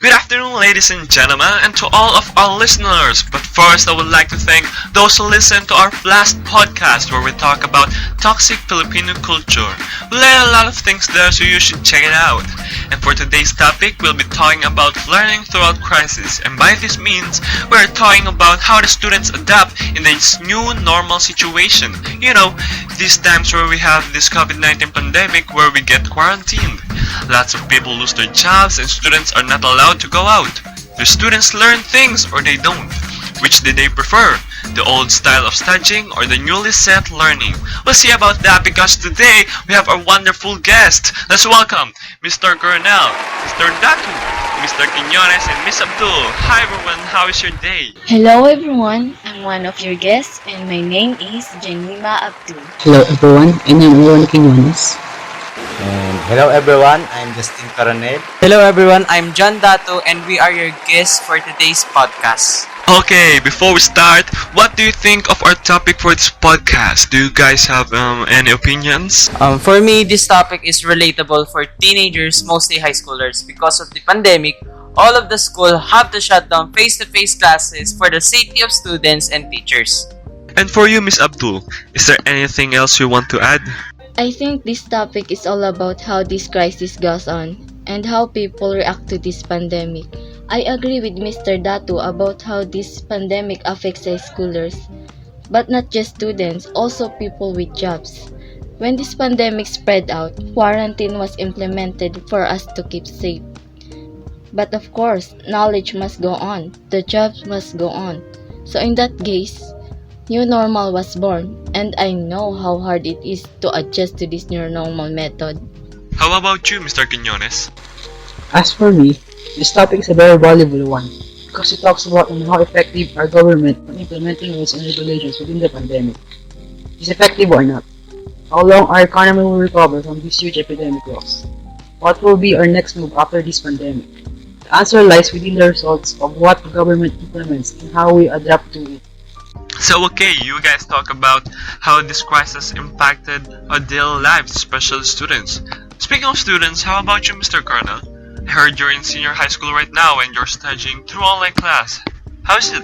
Good afternoon, ladies and gentlemen, and to all of our listeners. But first, I would like to thank those who listen to our last podcast where we talk about toxic Filipino culture. We learn a lot of things there, so you should check it out. And for today's topic, we'll be talking about learning throughout crisis. And by this means, we're talking about how the students adapt in this new normal situation. You know, these times where we have this COVID-19 pandemic where we get quarantined. Lots of people lose their jobs and students are not allowed to go out. Do students learn things or they don't? Which do they prefer? The old style of studying or the newly set learning? We'll see about that because today we have our wonderful guest. Let's welcome Mr. Cornell, Mr. Datu, Mr. Quiñones, and Miss Abdul. Hi everyone, how is your day? Hello everyone, I'm one of your guests and my name is Janima Abdul. Hello everyone, and I'm Aaron Quiñones. And hello everyone, I'm Justin Coronel. Hello everyone, I'm John Dato and we are your guests for today's podcast. Okay, before we start, what do you think of our topic for this podcast? Do you guys have any opinions? For me, this topic is relatable for teenagers, mostly high schoolers. Because of the pandemic, all of the school have to shut down face-to-face classes for the safety of students and teachers. And for you, Miss Abdul, is there anything else you want to add? I think this topic is all about how this crisis goes on and how people react to this pandemic. I agree with Mr. Datu about how this pandemic affects high schoolers, but not just students, also people with jobs. When this pandemic spread out, quarantine was implemented for us to keep safe. But of course, knowledge must go on, the jobs must go on. So in that case, new normal was born, and I know how hard it is to adjust to this new normal method. How about you, Mr. Quiñones? As for me, this topic is a very valuable one because it talks about how effective our government on implementing rules and regulations within the pandemic. Is effective or not? How long our economy will recover from this huge epidemic loss? What will be our next move after this pandemic? The answer lies within the results of what the government implements and how we adapt to it. So okay, you guys talk about how this crisis impacted our daily lives, especially students. Speaking of students, how about you, Mr. Colonel? I heard you're in senior high school right now and you're studying through online class. How is it?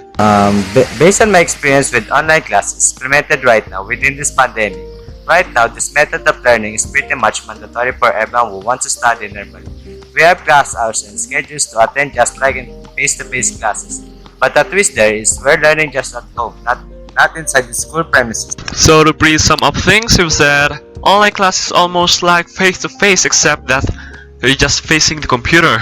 Based on my experience with online classes implemented right now within this pandemic, right now this method of learning is pretty much mandatory for everyone who wants to study normally. We have class hours and schedules to attend just like in face-to-face classes. But the twist there is we're learning just at home, not inside the school premises. So to brief sum up things, you've said online class is almost like face-to-face except that you're just facing the computer.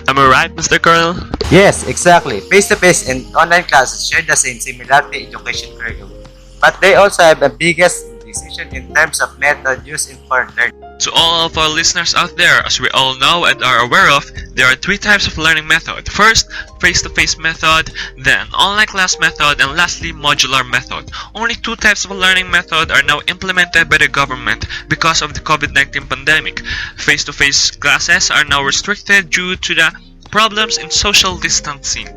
Am I right, Mr. Colonel? Yes, exactly. Face-to-face and online classes share the same similarity education curriculum. But they also have a biggest decision in terms of method used in for learning. To all of our listeners out there, as we all know and are aware of, there are three types of learning method. First, face-to-face method, then online class method, and lastly, modular method. Only two types of learning method are now implemented by the government because of the COVID-19 pandemic. Face-to-face classes are now restricted due to the problems in social distancing.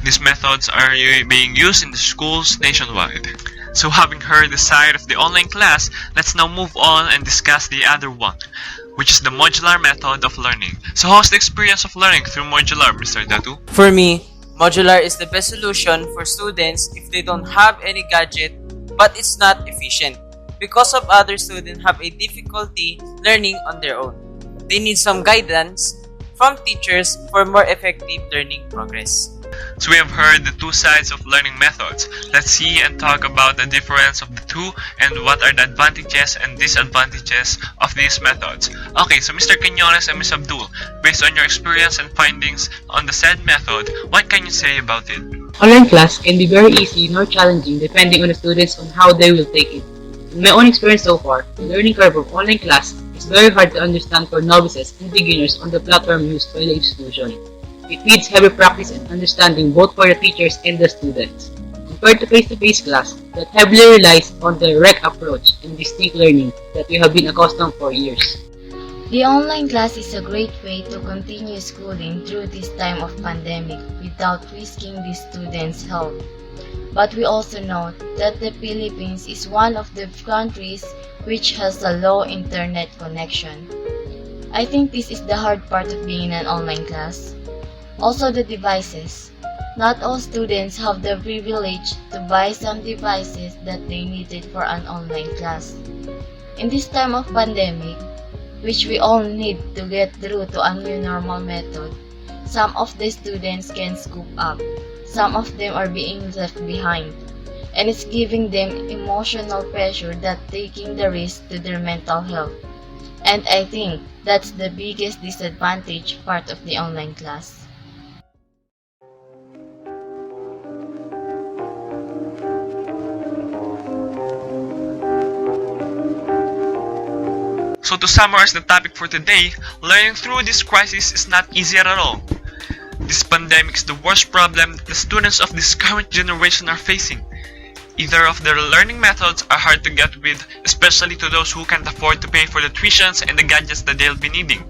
These methods are being used in the schools nationwide. So having heard the side of the online class, let's now move on and discuss the other one, which is the modular method of learning. So how's the experience of learning through modular, Mr. Datu? For me, modular is the best solution for students if they don't have any gadget but it's not efficient because of other students have a difficulty learning on their own. They need some guidance from teachers for more effective learning progress. So we have heard the two sides of learning methods. Let's see and talk about the difference of the two and what are the advantages and disadvantages of these methods. Okay, so Mr. Quiñones and Ms. Abdul, based on your experience and findings on the said method, what can you say about it? Online class can be very easy nor challenging depending on the students on how they will take it. In my own experience so far, the learning curve of online class is very hard to understand for novices and beginners on the platform used by the institution. It needs heavy practice and understanding both for the teachers and the students. Compared to face-to-face class that heavily relies on the direct approach and distinct learning that we have been accustomed for years. The online class is a great way to continue schooling through this time of pandemic without risking the students' health. But we also know that the Philippines is one of the countries which has a low internet connection. I think this is the hard part of being in an online class. Also the devices. Not all students have the privilege to buy some devices that they needed for an online class. In this time of pandemic, which we all need to get through to a new normal method, some of the students can scoop up. Some of them are being left behind. And it's giving them emotional pressure that taking the risk to their mental health. And I think that's the biggest disadvantage part of the online class. So to summarize the topic for today, learning through this crisis is not easy at all. This pandemic is the worst problem that the students of this current generation are facing. Either of their learning methods are hard to get with, especially to those who can't afford to pay for the tuitions and the gadgets that they'll be needing.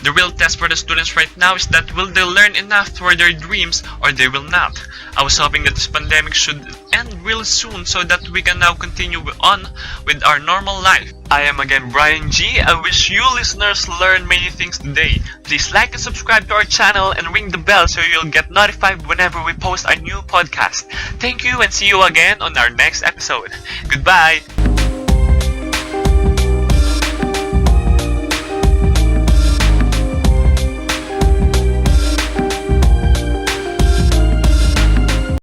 The real test for the students right now is that will they learn enough for their dreams or they will not. I was hoping that this pandemic should end really soon so that we can now continue on with our normal life. I am again Brian G. I wish you listeners learn many things today. Please like and subscribe to our channel and ring the bell so you'll get notified whenever we post our new podcast. Thank you and see you again on our next episode. Goodbye!